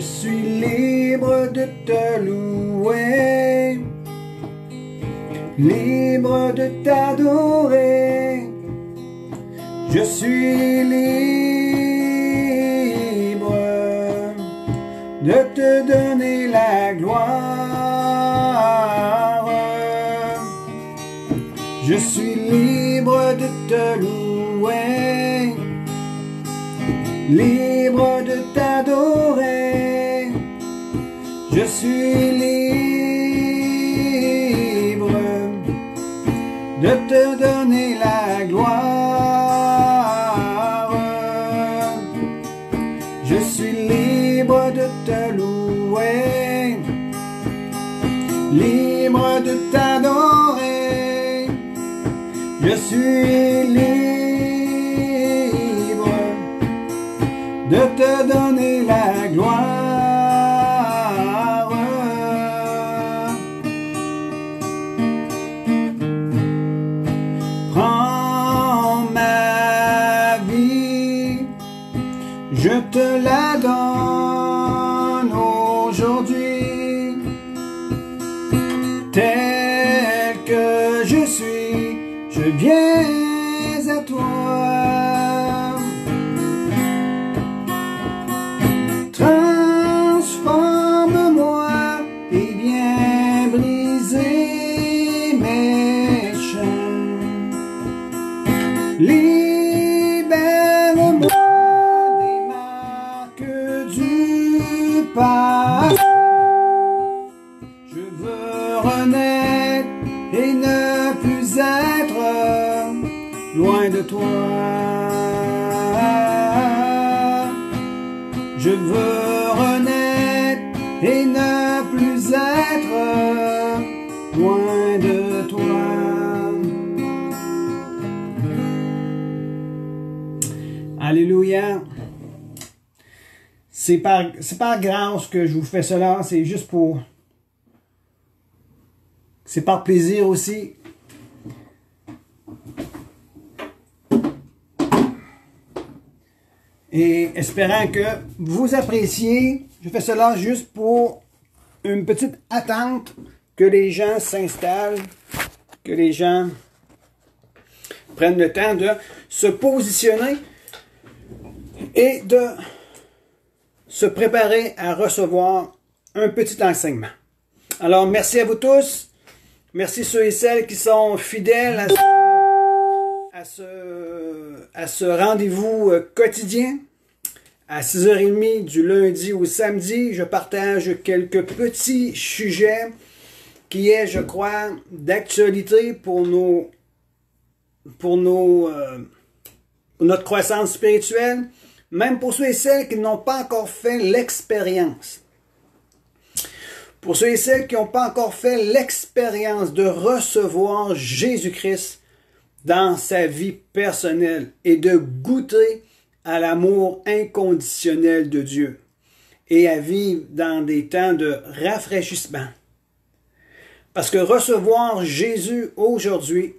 suis libre de te louer, libre de t'adorer. Je suis libre de te donner la gloire. Je suis libre de te louer, libre de t'adorer. Je suis libre de te donner la gloire. Je suis libre de te louer, libre de t'adorer. Je suis libre de te donner la gloire. Prends ma vie, je te la donne aujourd'hui, tel que je suis, je viens à toi. Transforme-moi et viens briser mes chaînes. Libère-moi des marques du passé. Je veux renaître et ne plus être loin de toi. Je veux renaître et ne plus être loin de toi. Alléluia. C'est par grâce que je vous fais cela, c'est juste pour... C'est par plaisir aussi. Et espérant que vous appréciez, je fais cela juste pour une petite attente, que les gens s'installent, que les gens prennent le temps de se positionner et de se préparer à recevoir un petit enseignement. Alors, merci à vous tous. Merci ceux et celles qui sont fidèles à ce rendez-vous quotidien. À 6h30 du lundi au samedi, je partage quelques petits sujets qui est, je crois, d'actualité pour notre croissance spirituelle, même pour ceux et celles qui n'ont pas encore fait l'expérience. Pour ceux et celles qui n'ont pas encore fait l'expérience de recevoir Jésus-Christ dans sa vie personnelle et de goûter à l'amour inconditionnel de Dieu et à vivre dans des temps de rafraîchissement. Parce que recevoir Jésus aujourd'hui,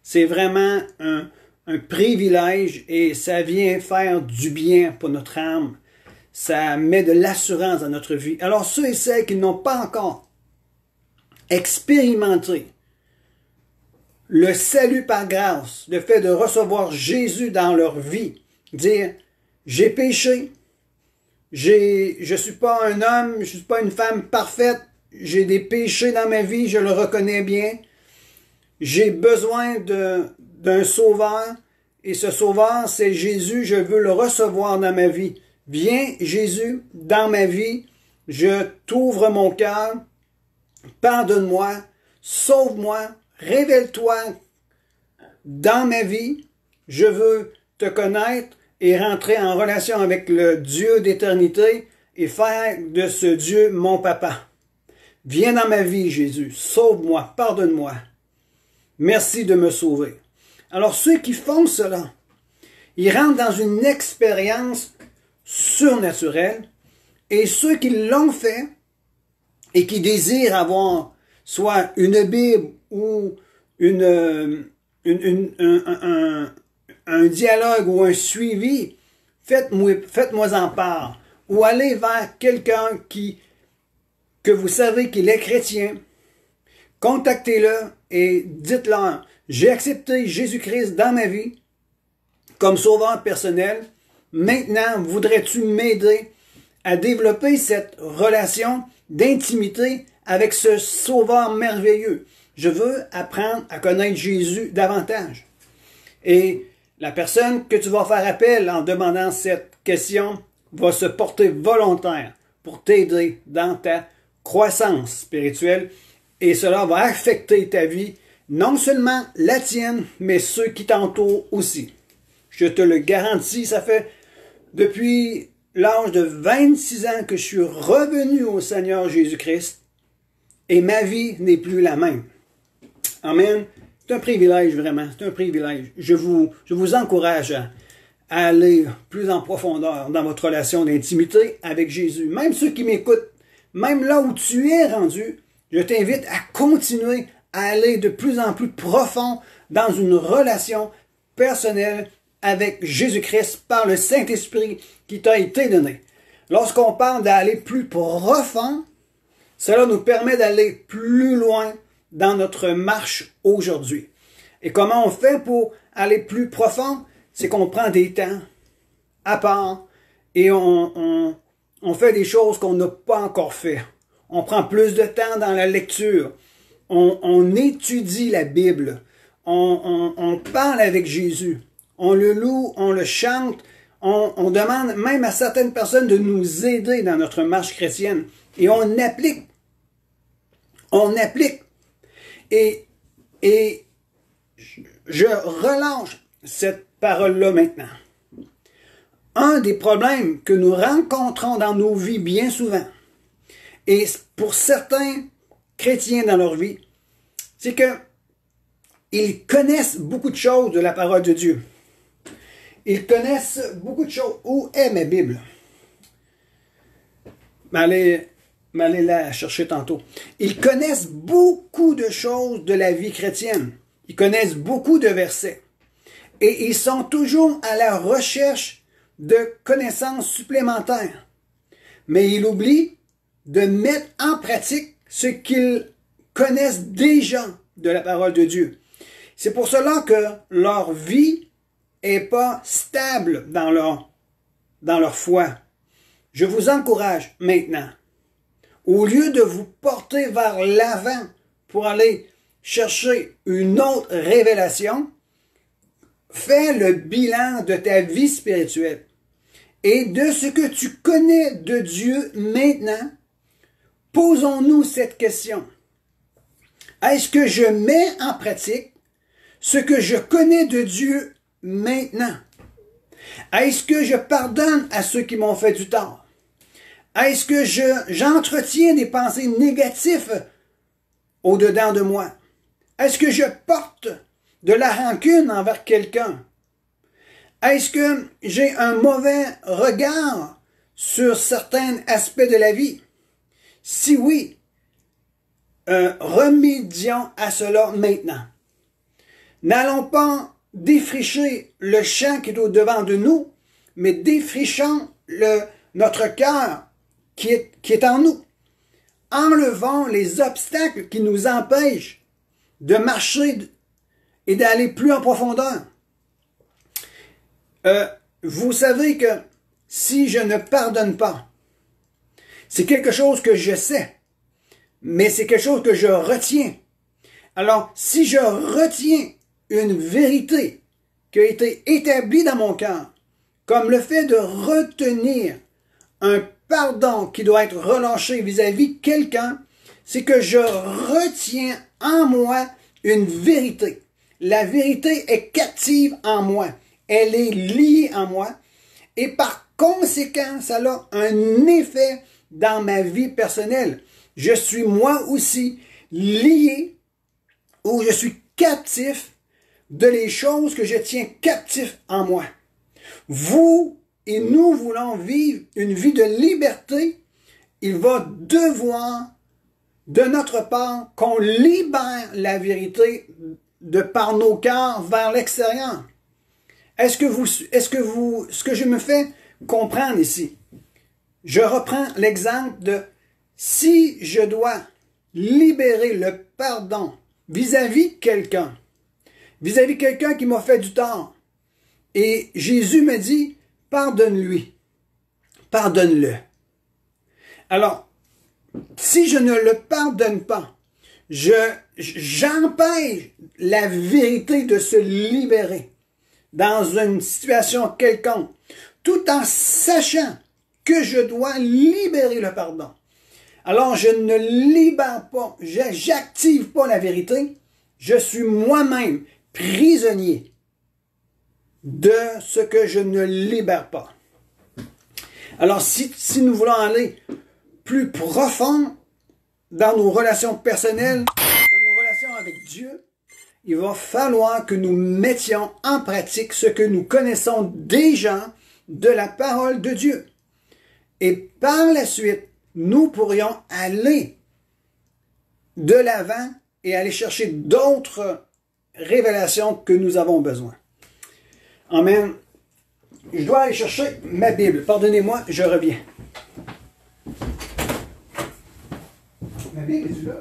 c'est vraiment un privilège et ça vient faire du bien pour notre âme. Ça met de l'assurance dans notre vie. Alors ceux et celles qui n'ont pas encore expérimenté le salut par grâce, le fait de recevoir Jésus dans leur vie, dire j'ai péché, je suis pas un homme, je suis pas une femme parfaite, j'ai des péchés dans ma vie, je le reconnais bien, j'ai besoin d'un sauveur et ce sauveur c'est Jésus, je veux le recevoir dans ma vie. Viens, Jésus, dans ma vie, je t'ouvre mon cœur, pardonne-moi, sauve-moi, révèle-toi dans ma vie, je veux te connaître et rentrer en relation avec le Dieu d'éternité et faire de ce Dieu mon papa. Viens dans ma vie, Jésus, sauve-moi, pardonne-moi. Merci de me sauver. Alors ceux qui font cela, ils rentrent dans une expérience surnaturel, et ceux qui l'ont fait et qui désirent avoir soit une Bible ou un dialogue ou un suivi, faites-moi en part. ou allez vers quelqu'un que vous savez qu'il est chrétien, contactez-le et dites-leur, j'ai accepté Jésus-Christ dans ma vie comme sauveur personnel. Maintenant, voudrais-tu m'aider à développer cette relation d'intimité avec ce sauveur merveilleux? Je veux apprendre à connaître Jésus davantage. Et la personne que tu vas faire appel en demandant cette question va se porter volontaire pour t'aider dans ta croissance spirituelle et cela va affecter ta vie, non seulement la tienne, mais ceux qui t'entourent aussi. Je te le garantis, ça fait depuis l'âge de 26 ans que je suis revenu au Seigneur Jésus-Christ et ma vie n'est plus la même. Amen. C'est un privilège vraiment, c'est un privilège. Je vous encourage à aller plus en profondeur dans votre relation d'intimité avec Jésus. Même ceux qui m'écoutent, même là où tu es rendu, je t'invite à continuer à aller de plus en plus profond dans une relation personnelle avec Jésus-Christ par le Saint-Esprit qui t'a été donné. Lorsqu'on parle d'aller plus profond, cela nous permet d'aller plus loin dans notre marche aujourd'hui. Et comment on fait pour aller plus profond? C'est qu'on prend des temps à part et on fait des choses qu'on n'a pas encore fait. On prend plus de temps dans la lecture. On étudie la Bible. On parle avec Jésus. On le loue, on le chante. On demande même à certaines personnes de nous aider dans notre marche chrétienne. Et on applique. On applique. Et je relâche cette parole-là maintenant. Un des problèmes que nous rencontrons dans nos vies bien souvent, et pour certains chrétiens dans leur vie, c'est que ils connaissent beaucoup de choses de la parole de Dieu. Ils connaissent beaucoup de choses. Où est ma Bible? M'allez la chercher tantôt. Ils connaissent beaucoup de choses de la vie chrétienne. Ils connaissent beaucoup de versets. Et ils sont toujours à la recherche de connaissances supplémentaires. Mais ils oublient de mettre en pratique ce qu'ils connaissent déjà de la parole de Dieu. C'est pour cela que leur vie n'est pas stable dans leur foi. Je vous encourage maintenant, au lieu de vous porter vers l'avant pour aller chercher une autre révélation, fais le bilan de ta vie spirituelle et de ce que tu connais de Dieu maintenant. Posons-nous cette question. Est-ce que je mets en pratique ce que je connais de Dieu maintenant? Est-ce que je pardonne à ceux qui m'ont fait du tort? Est-ce que j'entretiens des pensées négatives au-dedans de moi? Est-ce que je porte de la rancune envers quelqu'un? Est-ce que j'ai un mauvais regard sur certains aspects de la vie? Si oui, remédions à cela maintenant. N'allons pas défricher le champ qui est au-devant de nous, mais défrichons notre cœur qui est en nous. Enlevons les obstacles qui nous empêchent de marcher et d'aller plus en profondeur. Vous savez que si je ne pardonne pas, c'est quelque chose que je sais, mais c'est quelque chose que je retiens. Alors, si je retiens une vérité qui a été établie dans mon cœur, comme le fait de retenir un pardon qui doit être relâché vis-à-vis de quelqu'un, c'est que je retiens en moi une vérité. La vérité est captive en moi. Elle est liée en moi. Et par conséquent, ça a un effet dans ma vie personnelle. Je suis moi aussi lié ou je suis captif de les choses que je tiens captif en moi. Vous et nous voulons vivre une vie de liberté. Il va devoir de notre part qu'on libère la vérité de par nos cœurs vers l'extérieur. Ce que je me fais comprendre ici, je reprends l'exemple de si je dois libérer le pardon vis-à-vis quelqu'un qui m'a fait du tort, et Jésus me dit, pardonne-lui, pardonne-le. Alors, si je ne le pardonne pas, j'empêche la vérité de se libérer dans une situation quelconque, tout en sachant que je dois libérer le pardon. Alors, je ne libère pas, j'active pas la vérité, je suis moi-même prisonnier de ce que je ne libère pas. Alors, si nous voulons aller plus profond dans nos relations personnelles, dans nos relations avec Dieu, il va falloir que nous mettions en pratique ce que nous connaissons déjà de la parole de Dieu. Et par la suite, nous pourrions aller de l'avant et aller chercher d'autres révélations que nous avons besoin. Amen. Je dois aller chercher ma Bible. Pardonnez-moi, je reviens. Ma Bible, est-tu là?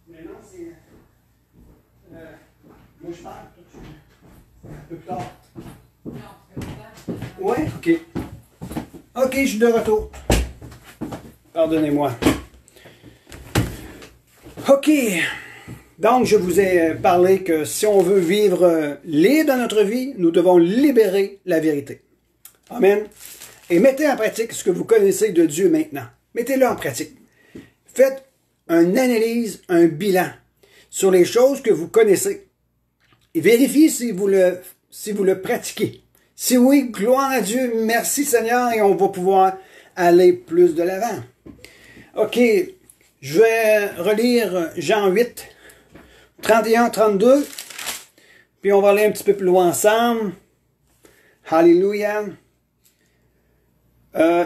Mais non, c'est... moi, je parle un peu plus tard. Ouais, ok. Ok, je suis de retour. Pardonnez-moi. Ok. Donc, je vous ai parlé que si on veut vivre libre dans notre vie, nous devons libérer la vérité. Amen. Et mettez en pratique ce que vous connaissez de Dieu maintenant. Mettez-le en pratique. Faites une analyse, un bilan sur les choses que vous connaissez. Et vérifiez si vous le pratiquez. Si oui, gloire à Dieu, merci Seigneur, et on va pouvoir aller plus de l'avant. Ok, je vais relire Jean 8, 31-32, puis on va aller un petit peu plus loin ensemble. Alléluia.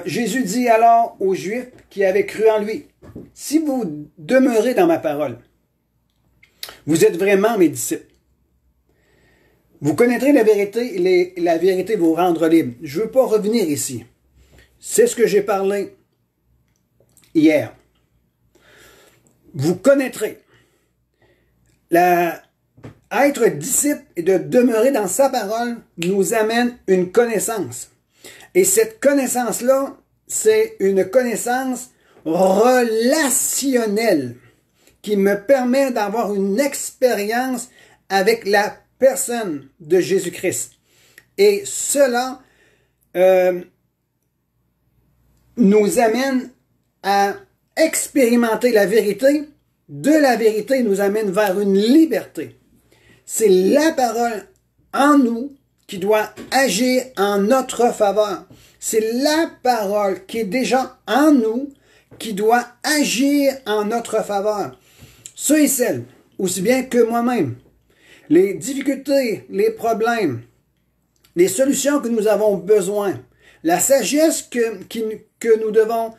Jésus dit alors aux Juifs qui avaient cru en lui, « Si vous demeurez dans ma parole, vous êtes vraiment mes disciples. Vous connaîtrez la vérité et la vérité vous rendra libre. » Je ne veux pas revenir ici. C'est ce que j'ai parlé hier. Vous connaîtrez. Être disciple et de demeurer dans sa parole nous amène une connaissance. Et cette connaissance-là, c'est une connaissance relationnelle qui me permet d'avoir une expérience avec la personne de Jésus-Christ. Et cela nous amène à expérimenter la vérité. De la vérité nous amène vers une liberté. C'est la parole en nous qui doit agir en notre faveur. C'est la parole qui est déjà en nous qui doit agir en notre faveur. Ceux et celles, aussi bien que moi-même, les difficultés, les problèmes, les solutions que nous avons besoin, la sagesse que nous devons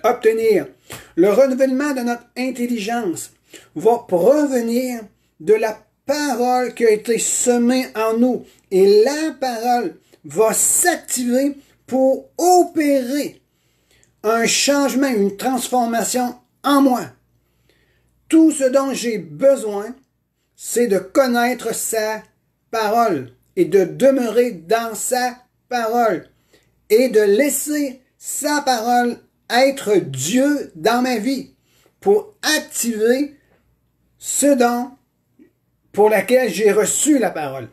obtenir, le renouvellement de notre intelligence va provenir de la parole qui a été semée en nous. Et la parole va s'activer pour opérer un changement, une transformation en moi. Tout ce dont j'ai besoin, c'est de connaître sa parole et de demeurer dans sa parole et de laisser sa parole être Dieu dans ma vie pour activer ce dont pour laquelle j'ai reçu la parole.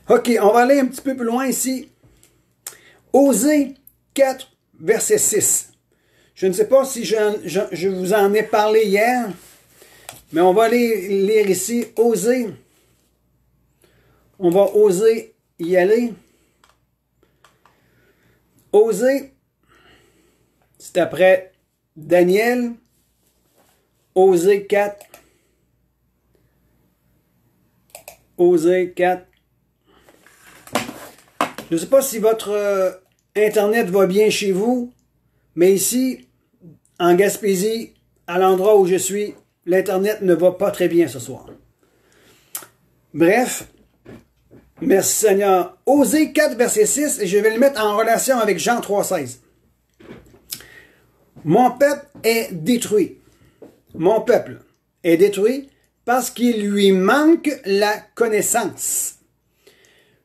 Ok, on va aller un petit peu plus loin ici. Osée 4, verset 6. Je ne sais pas si je vous en ai parlé hier, mais on va aller lire ici. Osée. On va oser y aller. Osée, c'est après Daniel. Osée 4. Osée 4. Je ne sais pas si votre Internet va bien chez vous, mais ici, en Gaspésie, à l'endroit où je suis, l'Internet ne va pas très bien ce soir. Bref, merci Seigneur. Osée 4, verset 6, et je vais le mettre en relation avec Jean 3, 16. Mon peuple est détruit. Mon peuple est détruit parce qu'il lui manque la connaissance.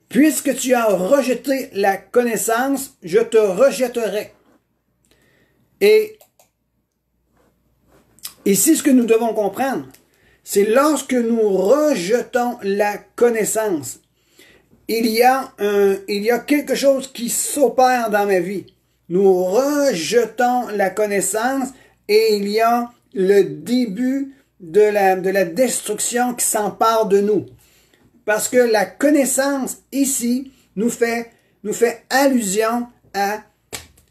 Puisque tu as rejeté la connaissance, je te rejetterai. Et ici, ce que nous devons comprendre, c'est lorsque nous rejetons la connaissance, il y a quelque chose qui s'opère dans ma vie. Nous rejetons la connaissance et il y a le début de la destruction qui s'empare de nous. Parce que la connaissance ici nous fait allusion à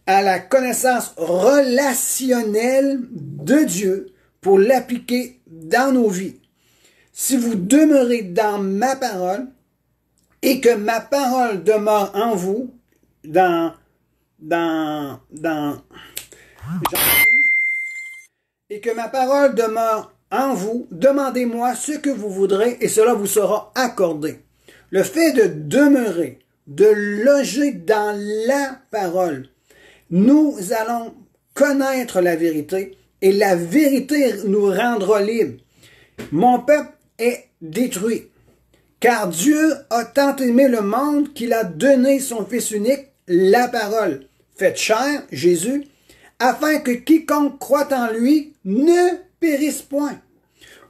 la connaissance relationnelle de Dieu pour l'appliquer dans nos vies. Si vous demeurez dans ma parole et que ma parole demeure en vous, et que ma parole demeure en vous, demandez-moi ce que vous voudrez et cela vous sera accordé. Le fait de demeurer, de loger dans la parole, nous allons connaître la vérité et la vérité nous rendra libres. Mon peuple est détruit, car Dieu a tant aimé le monde qu'il a donné son Fils unique, la parole, faite chair, Jésus, afin que quiconque croit en lui ne périsse point.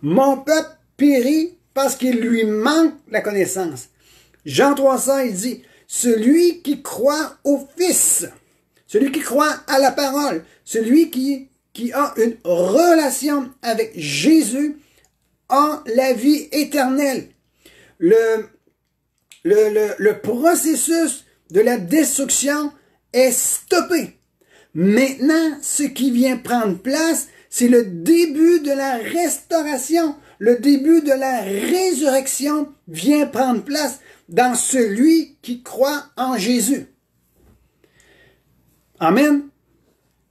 Mon peuple périt parce qu'il lui manque la connaissance. Jean 300, il dit, celui qui croit au Fils, celui qui croit à la parole, celui qui a une relation avec Jésus, a la vie éternelle. Le processus de la destruction est stoppé. Maintenant, ce qui vient prendre place, c'est le début de la restauration. Le début de la résurrection vient prendre place dans celui qui croit en Jésus. Amen.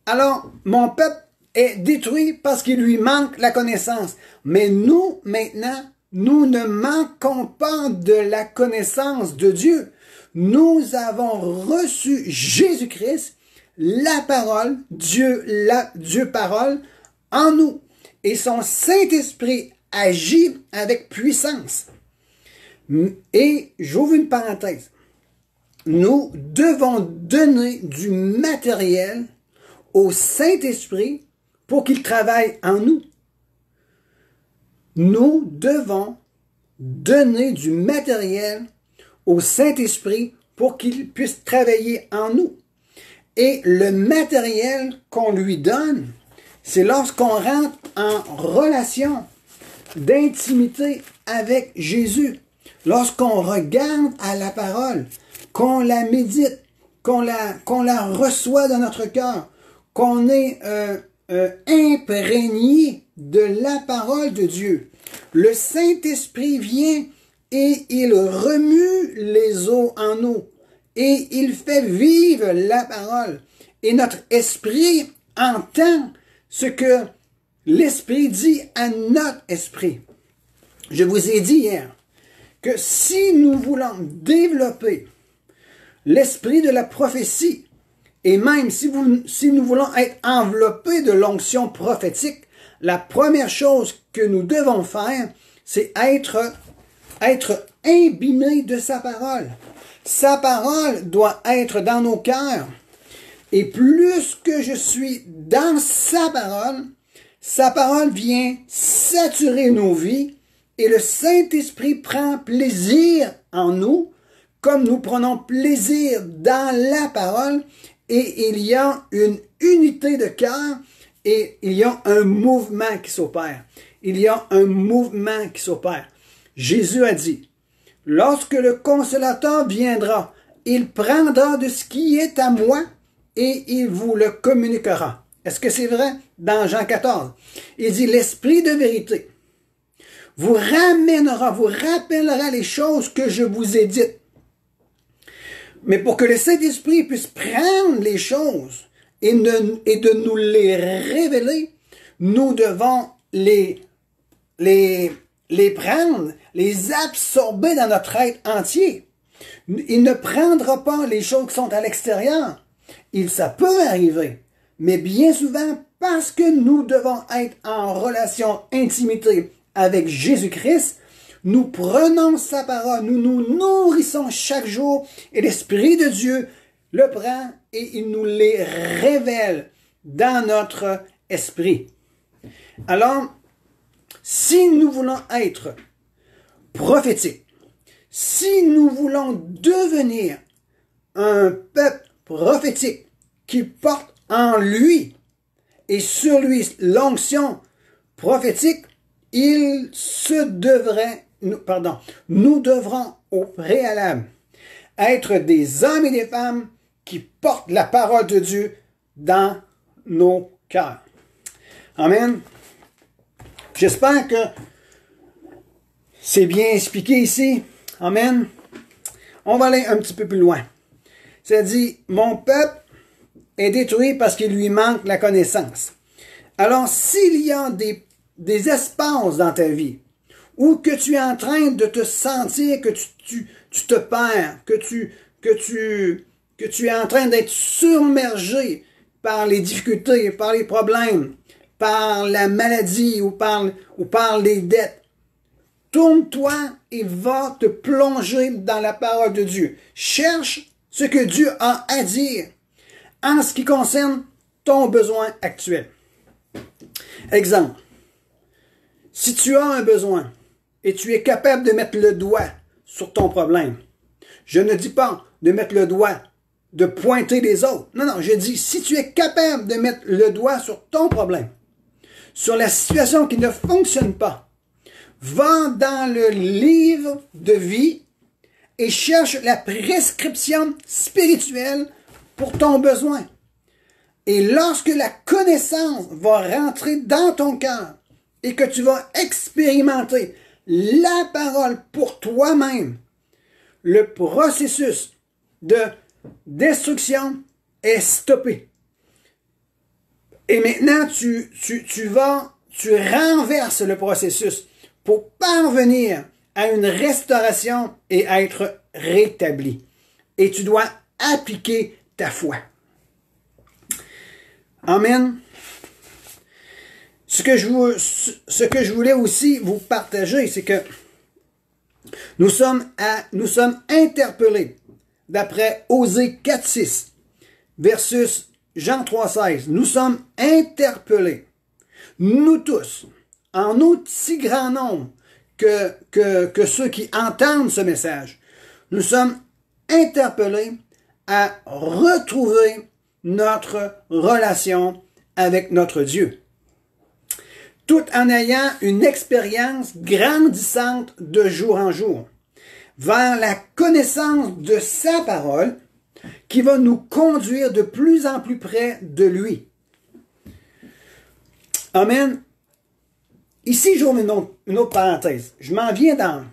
Alors, mon peuple est détruit parce qu'il lui manque la connaissance. Mais nous, maintenant, nous ne manquons pas de la connaissance de Dieu. Nous avons reçu Jésus-Christ, la parole, Dieu parole, en nous. Et son Saint-Esprit agit avec puissance. Et j'ouvre une parenthèse. Nous devons donner du matériel au Saint-Esprit pour qu'il travaille en nous. Nous devons donner du matériel au Saint-Esprit pour qu'il puisse travailler en nous. Et le matériel qu'on lui donne, c'est lorsqu'on rentre en relation d'intimité avec Jésus. Lorsqu'on regarde à la parole, qu'on la médite, qu'on la reçoit dans notre cœur, qu'on est imprégné de la parole de Dieu. Le Saint-Esprit vient et il remue les eaux en nous et il fait vivre la parole. Et notre esprit entend ce que l'Esprit dit à notre esprit. Je vous ai dit hier que si nous voulons développer l'esprit de la prophétie, et même si nous voulons être enveloppés de l'onction prophétique, la première chose que nous devons faire, c'est être imbibés de sa parole. Sa parole doit être dans nos cœurs. Et plus que je suis dans sa parole vient saturer nos vies et le Saint-Esprit prend plaisir en nous, comme nous prenons plaisir dans la parole, et il y a une unité de cœur et il y a un mouvement qui s'opère. Il y a un mouvement qui s'opère. Jésus a dit, lorsque le Consolateur viendra, il prendra de ce qui est à moi et il vous le communiquera. Est-ce que c'est vrai? Dans Jean 14, il dit, l'Esprit de vérité vous ramènera, vous rappellera les choses que je vous ai dites. Mais pour que le Saint-Esprit puisse prendre les choses et de nous les révéler, nous devons les les prendre, les absorber dans notre être entier. Il ne prendra pas les choses qui sont à l'extérieur. Ça peut arriver, mais bien souvent, parce que nous devons être en relation, intimité avec Jésus-Christ, nous prenons sa parole, nous nous nourrissons chaque jour et l'Esprit de Dieu le prend et il nous les révèle dans notre esprit. Alors, si nous voulons être prophétiques, si nous voulons devenir un peuple prophétique qui porte en lui et sur lui l'onction prophétique, nous devrons au préalable être des hommes et des femmes qui portent la parole de Dieu dans nos cœurs. Amen. J'espère que c'est bien expliqué ici. Amen. On va aller un petit peu plus loin. Ça dit, mon peuple est détruit parce qu'il lui manque la connaissance. Alors, s'il y a des espaces dans ta vie où que tu es en train de te sentir que tu te perds, que tu es en train d'être submergé par les difficultés, par les problèmes, par la maladie ou par les dettes, tourne-toi et va te plonger dans la parole de Dieu. Cherche ce que Dieu a à dire en ce qui concerne ton besoin actuel. Exemple, si tu as un besoin et tu es capable de mettre le doigt sur ton problème, je ne dis pas de mettre le doigt, de pointer les autres. Non, je dis, si tu es capable de mettre le doigt sur ton problème, sur la situation qui ne fonctionne pas, va dans le livre de vie et cherche la prescription spirituelle pour ton besoin. Et lorsque la connaissance va rentrer dans ton cœur et que tu vas expérimenter la parole pour toi-même, le processus de destruction est stoppé. Et maintenant, tu renverses le processus pour parvenir à une restauration et être rétabli. Et tu dois appliquer ta foi. Amen. Ce que je voulais aussi vous partager, c'est que nous sommes interpellés d'après Osée 4.6 versus Jean 3.16. Nous sommes interpellés, nous tous, en aussi grand nombre que ceux qui entendent ce message. Nous sommes interpellés à retrouver notre relation avec notre Dieu, tout en ayant une expérience grandissante de jour en jour, vers la connaissance de sa parole qui va nous conduire de plus en plus près de lui. Amen. Ici, j'ouvre une autre parenthèse. Je m'en viens dans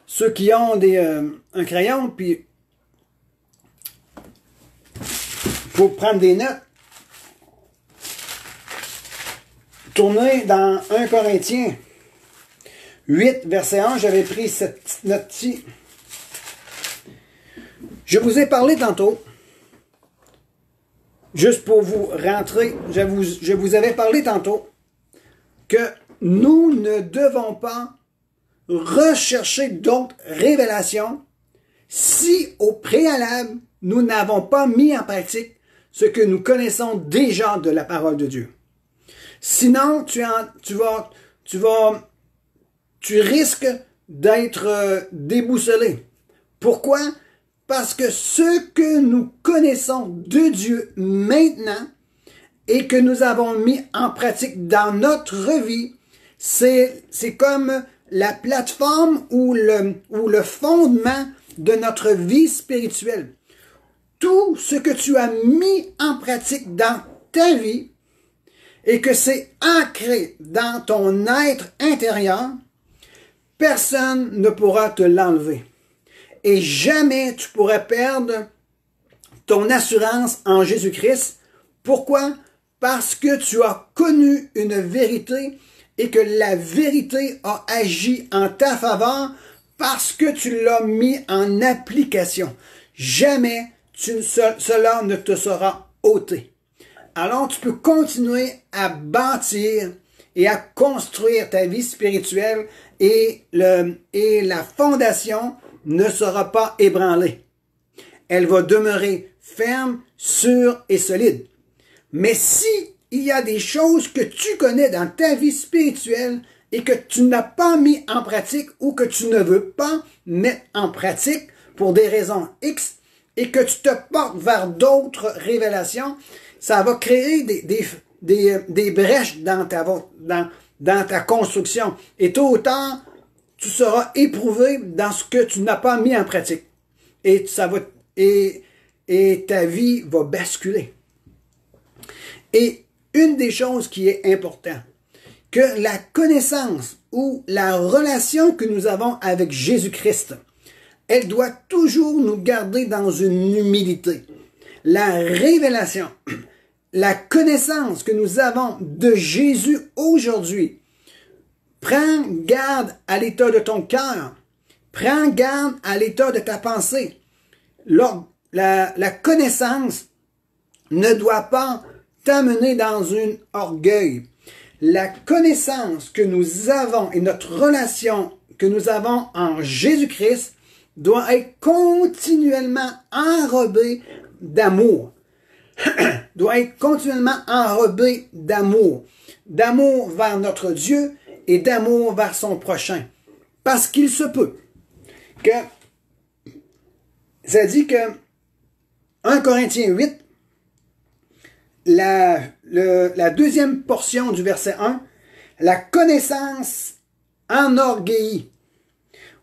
ceux qui ont un crayon, puis pour prendre des notes, tournez dans 1 Corinthiens 8, verset 1, j'avais pris cette petite note-ci. Je vous ai parlé tantôt, juste pour vous rentrer, je vous avais parlé tantôt que nous ne devons pas rechercher d'autres révélations si au préalable, nous n'avons pas mis en pratique ce que nous connaissons déjà de la parole de Dieu. Sinon, tu risques d'être déboussolé. Pourquoi? Parce que ce que nous connaissons de Dieu maintenant et que nous avons mis en pratique dans notre vie, c'est comme la plateforme ou le fondement de notre vie spirituelle. Tout ce que tu as mis en pratique dans ta vie et que c'est ancré dans ton être intérieur, personne ne pourra te l'enlever. Et jamais tu pourras perdre ton assurance en Jésus-Christ. Pourquoi? Parce que tu as connu une vérité et que la vérité a agi en ta faveur parce que tu l'as mis en application. Jamais cela ne te sera ôté. Alors tu peux continuer à bâtir et à construire ta vie spirituelle et la fondation ne sera pas ébranlée. Elle va demeurer ferme, sûre et solide. Mais si il y a des choses que tu connais dans ta vie spirituelle et que tu n'as pas mis en pratique ou que tu ne veux pas mettre en pratique pour des raisons X et que tu te portes vers d'autres révélations, ça va créer des brèches dans ta construction. Et tôt ou tard, tu seras éprouvé dans ce que tu n'as pas mis en pratique. Et ta vie va basculer. Et une des choses qui est importante, que la connaissance ou la relation que nous avons avec Jésus-Christ, elle doit toujours nous garder dans une humilité. La révélation, la connaissance que nous avons de Jésus aujourd'hui, prends garde à l'état de ton cœur, prends garde à l'état de ta pensée. La connaissance ne doit pas t'amener dans un orgueil. La connaissance que nous avons et notre relation que nous avons en Jésus-Christ doit être continuellement enrobée d'amour. Doit être continuellement enrobée d'amour. D'amour vers notre Dieu et d'amour vers son prochain. Parce qu'il se peut que, ça dit que 1 Corinthiens 8, la deuxième portion du verset 1, la connaissance enorgueillit,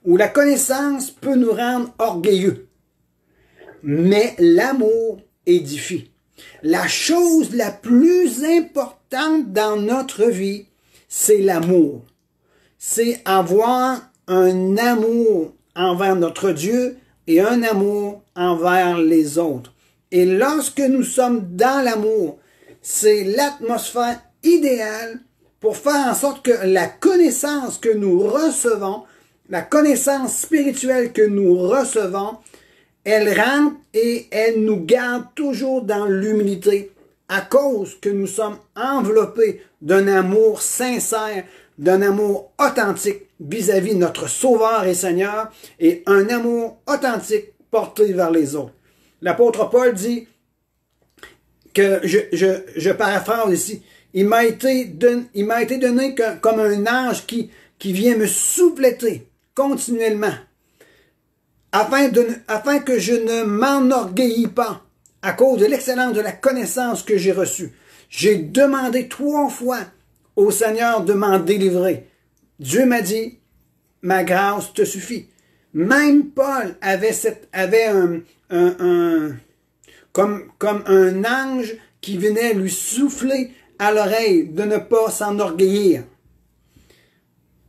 ou la connaissance peut nous rendre orgueilleux, mais l'amour édifie. La chose la plus importante dans notre vie, c'est l'amour. C'est avoir un amour envers notre Dieu et un amour envers les autres. Et lorsque nous sommes dans l'amour, c'est l'atmosphère idéale pour faire en sorte que la connaissance que nous recevons, la connaissance spirituelle que nous recevons, elle rentre et elle nous garde toujours dans l'humilité à cause que nous sommes enveloppés d'un amour sincère, d'un amour authentique vis-à-vis de notre Sauveur et Seigneur et un amour authentique porté vers les autres. L'apôtre Paul dit que, je paraphrase ici, il m'a été donné comme un ange qui vient me souffléter continuellement, afin que je ne m'enorgueillis pas à cause de l'excellence de la connaissance que j'ai reçue. J'ai demandé 3 fois au Seigneur de m'en délivrer. Dieu m'a dit, ma grâce te suffit. Même Paul avait comme un ange qui venait lui souffler à l'oreille de ne pas s'enorgueillir.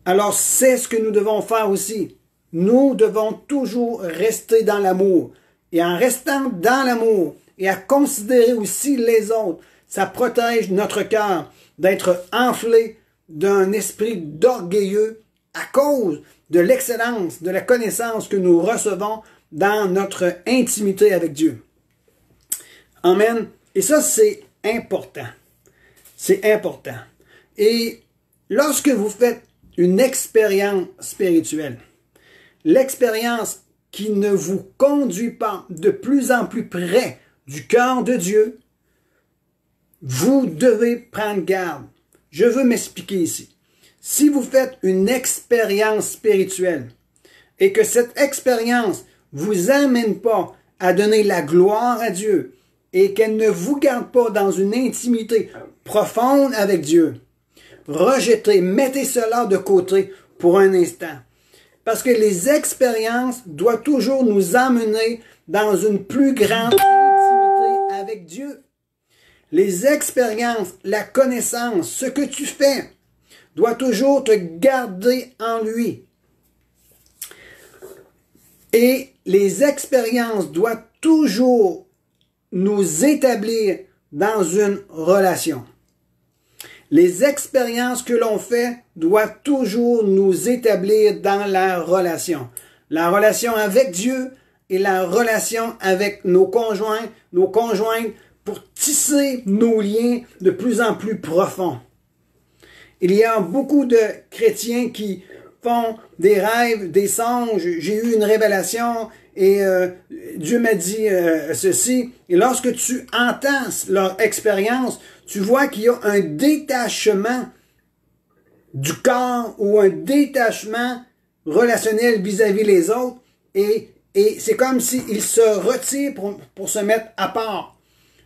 Alors c'est ce que nous devons faire aussi. Nous devons toujours rester dans l'amour. Et en restant dans l'amour et à considérer aussi les autres, ça protège notre cœur d'être enflé d'un esprit d'orgueilleux à cause de l'excellence, de la connaissance que nous recevons dans notre intimité avec Dieu. Amen. Et ça, c'est important. C'est important. Et lorsque vous faites une expérience spirituelle, l'expérience qui ne vous conduit pas de plus en plus près du cœur de Dieu, vous devez prendre garde. Je veux m'expliquer ici. Si vous faites une expérience spirituelle et que cette expérience vous amène pas à donner la gloire à Dieu et qu'elle ne vous garde pas dans une intimité profonde avec Dieu, rejetez, mettez cela de côté pour un instant. Parce que les expériences doivent toujours nous emmener dans une plus grande intimité avec Dieu. Les expériences, la connaissance, ce que tu fais, doit toujours te garder en lui. Et les expériences doivent toujours nous établir dans une relation. Les expériences que l'on fait doivent toujours nous établir dans la relation. La relation avec Dieu et la relation avec nos conjointes, pour tisser nos liens de plus en plus profonds. Il y a beaucoup de chrétiens qui font des rêves, des songes. J'ai eu une révélation et Dieu m'a dit ceci. Et lorsque tu entends leur expérience, tu vois qu'il y a un détachement du corps ou un détachement relationnel vis-à-vis les autres. Et c'est comme s'ils se retirent pour se mettre à part.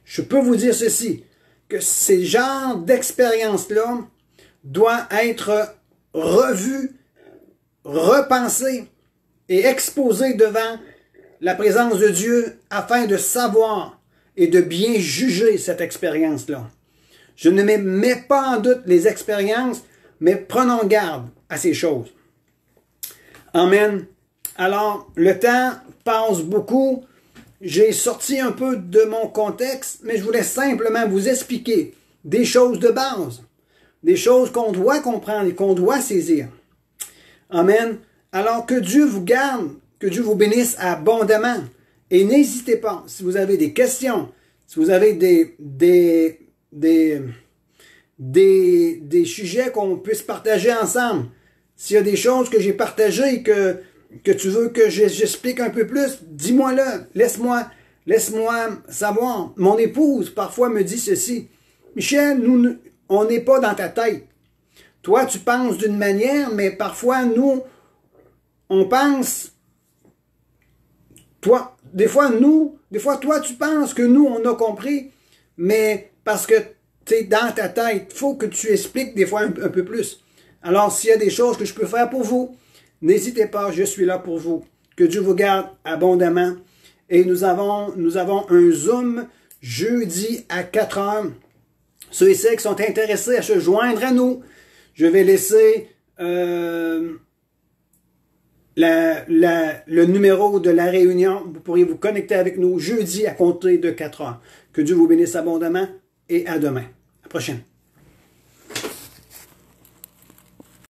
Je peux vous dire ceci, que ces genres d'expériences-là doivent être revus, repensés et exposés devant la présence de Dieu afin de savoir et de bien juger cette expérience-là. Je ne mets pas en doute les expériences, mais prenons garde à ces choses. Amen. Alors, le temps passe beaucoup. J'ai sorti un peu de mon contexte, mais je voulais simplement vous expliquer des choses de base, des choses qu'on doit comprendre et qu'on doit saisir. Amen. Alors, que Dieu vous garde, que Dieu vous bénisse abondamment. Et n'hésitez pas, si vous avez des questions, si vous avez des sujets qu'on puisse partager ensemble, s'il y a des choses que j'ai partagées que tu veux que j'explique un peu plus, dis-moi-le, laisse-moi savoir. Mon épouse, parfois, me dit ceci. Michel, on n'est pas dans ta tête. Toi, tu penses d'une manière, mais parfois, nous, on pense... Des fois, toi, tu penses que nous, on a compris, mais parce que tu es dans ta tête, il faut que tu expliques des fois un peu plus. Alors, s'il y a des choses que je peux faire pour vous, n'hésitez pas, je suis là pour vous. Que Dieu vous garde abondamment. Et nous avons un Zoom jeudi à 4 heures. Ceux et celles qui sont intéressés à se joindre à nous, je vais laisser le numéro de la réunion. Vous pourriez vous connecter avec nous jeudi à compter de 4 heures. Que Dieu vous bénisse abondamment et à demain. À la prochaine.